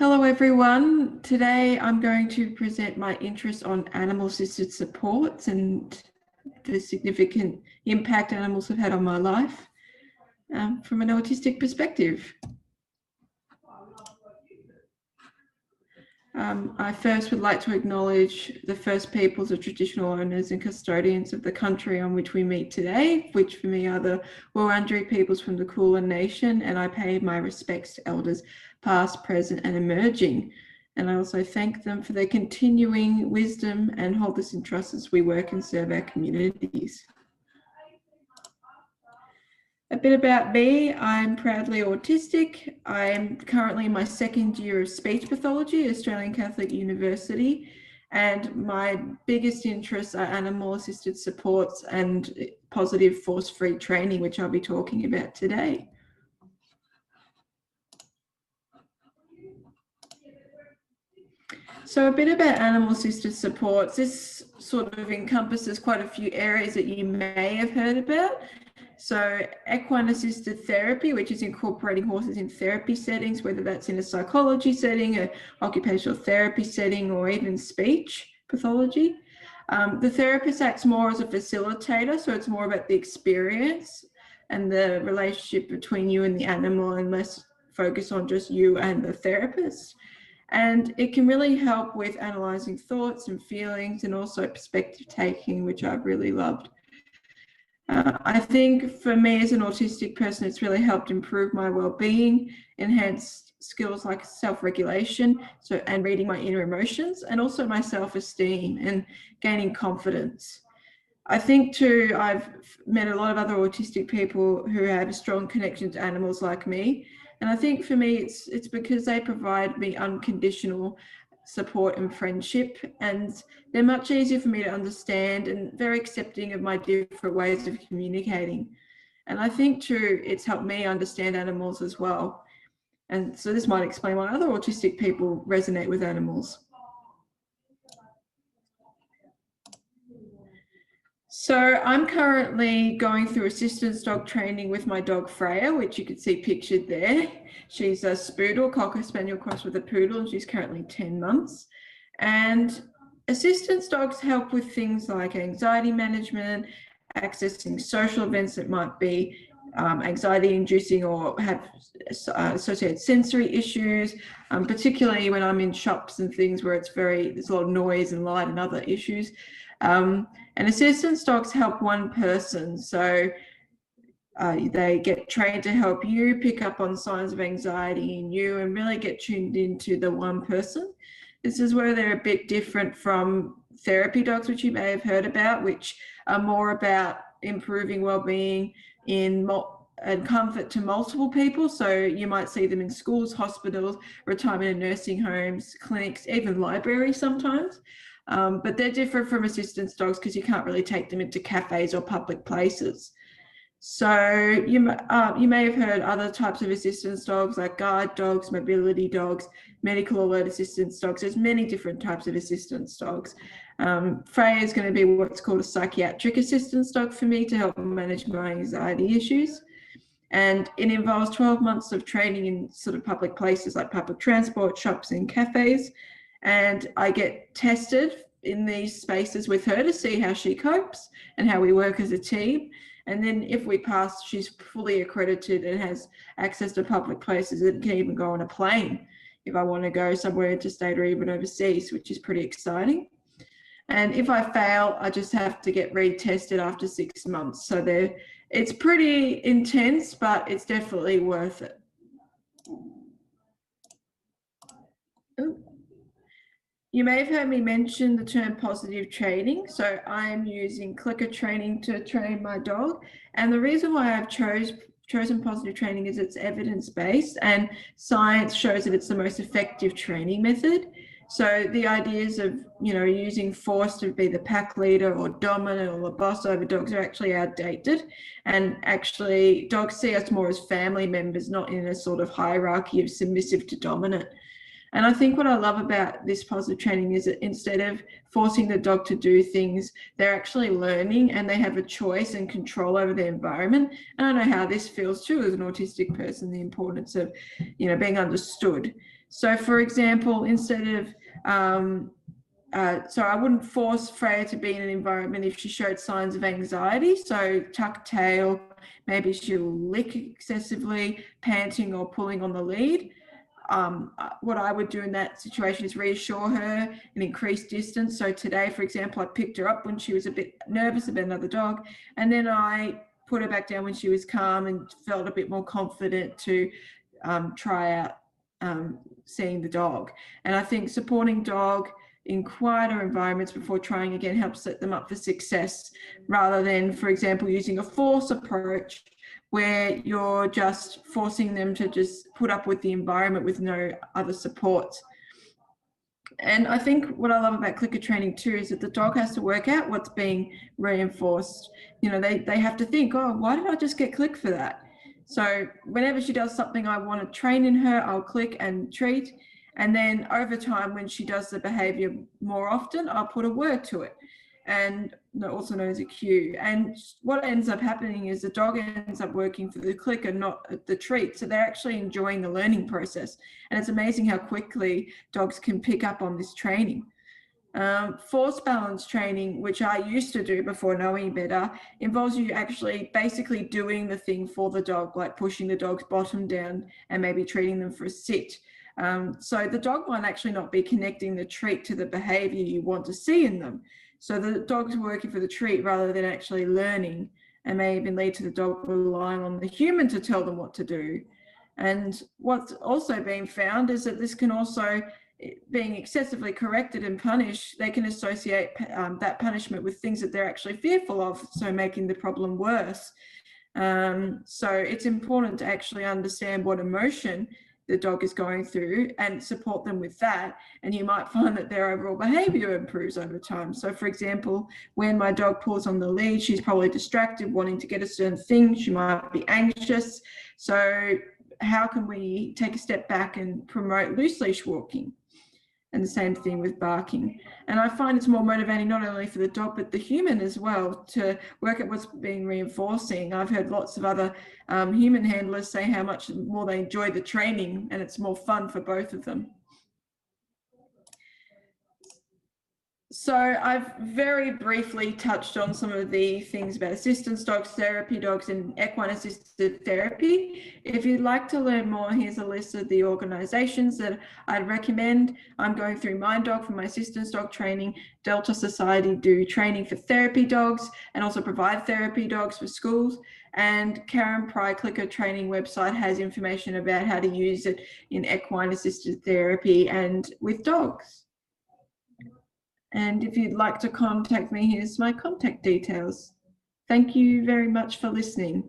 Hello everyone. Today I'm going to present my interest on animal-assisted supports and the significant impact animals have had on my life from an autistic perspective. I first would like to acknowledge the First Peoples, the traditional owners and custodians of the country on which we meet today, which for me are the Wurundjeri peoples from the Kulin Nation, and I pay my respects to elders past, present and emerging. And I also thank them for their continuing wisdom and hold this in trust as we work and serve our communities. A bit about me, I'm proudly autistic. I'm currently in my second year of speech pathology at Australian Catholic University, and my biggest interests are animal-assisted supports and positive force-free training, which I'll be talking about today. So a bit about animal-assisted supports. This sort of encompasses quite a few areas that you may have heard about. So equine-assisted therapy, which is incorporating horses in therapy settings, whether that's in a psychology setting, an occupational therapy setting, or even speech pathology. The therapist acts more as a facilitator, so it's more about the experience and the relationship between you and the animal and less focus on just you and the therapist. And it can really help with analysing thoughts and feelings and also perspective taking, which I've really loved. I think for me as an autistic person, it's really helped improve my well-being, enhance skills like self-regulation, and reading my inner emotions, and also my self-esteem and gaining confidence. I think too, I've met a lot of other autistic people who have a strong connection to animals like me. And I think for me, it's because they provide me unconditional support and friendship, and they're much easier for me to understand and very accepting of my different ways of communicating. And I think too, it's helped me understand animals as well. And so this might explain why other autistic people resonate with animals. So I'm currently going through assistance dog training with my dog Freya, which you can see pictured there. She's a Spoodle, Cocker Spaniel crossed with a Poodle, and she's currently 10 months. And assistance dogs help with things like anxiety management, accessing social events that might be anxiety inducing or have associated sensory issues, particularly when I'm in shops and things where there's a lot of noise and light and other issues. And assistance dogs help one person, so they get trained to help you pick up on signs of anxiety in you and really get tuned into the one person. This is where they're a bit different from therapy dogs, which you may have heard about, which are more about improving well-being and comfort to multiple people. So you might see them in schools, hospitals, retirement and nursing homes, clinics, even libraries sometimes. But they're different from assistance dogs because you can't really take them into cafes or public places. So you may have heard other types of assistance dogs like guard dogs, mobility dogs, medical alert assistance dogs. There's many different types of assistance dogs. Freya is going to be what's called a psychiatric assistance dog for me to help manage my anxiety issues. And it involves 12 months of training in sort of public places like public transport, shops and cafes. And I get tested in these spaces with her to see how she copes and how we work as a team. And then if we pass, she's fully accredited and has access to public places and can even go on a plane if I want to go somewhere interstate or even overseas, which is pretty exciting. And if I fail, I just have to get retested after 6 months. So it's pretty intense, but it's definitely worth it. Ooh. You may have heard me mention the term positive training. So I'm using clicker training to train my dog. And the reason why I've chosen positive training is it's evidence-based and science shows that it's the most effective training method. So the ideas of, using force to be the pack leader or dominant or the boss over dogs are actually outdated. And actually dogs see us more as family members, not in a sort of hierarchy of submissive to dominant. And I think what I love about this positive training is that instead of forcing the dog to do things, they're actually learning and they have a choice and control over their environment. And I know how this feels too as an autistic person, the importance of, being understood. So for example, instead of, so I wouldn't force Freya to be in an environment if she showed signs of anxiety. So tuck tail, maybe she'll lick excessively, panting or pulling on the lead. What I would do in that situation is reassure her and increase distance. So today, for example, I picked her up when she was a bit nervous about another dog, and then I put her back down when she was calm and felt a bit more confident to try out seeing the dog. And I think supporting dog in quieter environments before trying again helps set them up for success, rather than, for example, using a force approach where you're just forcing them to just put up with the environment with no other support. And I think what I love about clicker training too is that the dog has to work out what's being reinforced. You know, they have to think, oh, why did I just get click for that? So whenever she does something I want to train in her, I'll click and treat. And then over time, when she does the behavior more often, I'll put a word to it, and also known as a cue. And what ends up happening is the dog ends up working for the click and not the treat. So they're actually enjoying the learning process. And it's amazing how quickly dogs can pick up on this training. Force balance training, which I used to do before knowing better, involves you actually basically doing the thing for the dog, like pushing the dog's bottom down and maybe treating them for a sit. So the dog might actually not be connecting the treat to the behavior you want to see in them. So the dog's working for the treat rather than actually learning, and may even lead to the dog relying on the human to tell them what to do. And what's also been found is that this can also, being excessively corrected and punished, they can associate that punishment with things that they're actually fearful of, so making the problem worse. So it's important to actually understand what emotion the dog is going through and support them with that, and you might find that their overall behavior improves over time. So for example, when my dog pulls on the lead, she's probably distracted, wanting to get a certain thing, she might be anxious. So how can we take a step back and promote loose leash walking? And the same thing with barking. And I find it's more motivating not only for the dog but the human as well to work at what's being reinforcing. I've heard lots of other human handlers say how much more they enjoy the training, and it's more fun for both of them. So I've very briefly touched on some of the things about assistance dogs, therapy dogs, and equine assisted therapy. If you'd like to learn more, here's a list of the organisations that I'd recommend. I'm going through Mind Dog for my assistance dog training. Delta Society do training for therapy dogs and also provide therapy dogs for schools. And Karen Pry Clicker training website has information about how to use it in equine assisted therapy and with dogs. And if you'd like to contact me, here's my contact details. Thank you very much for listening.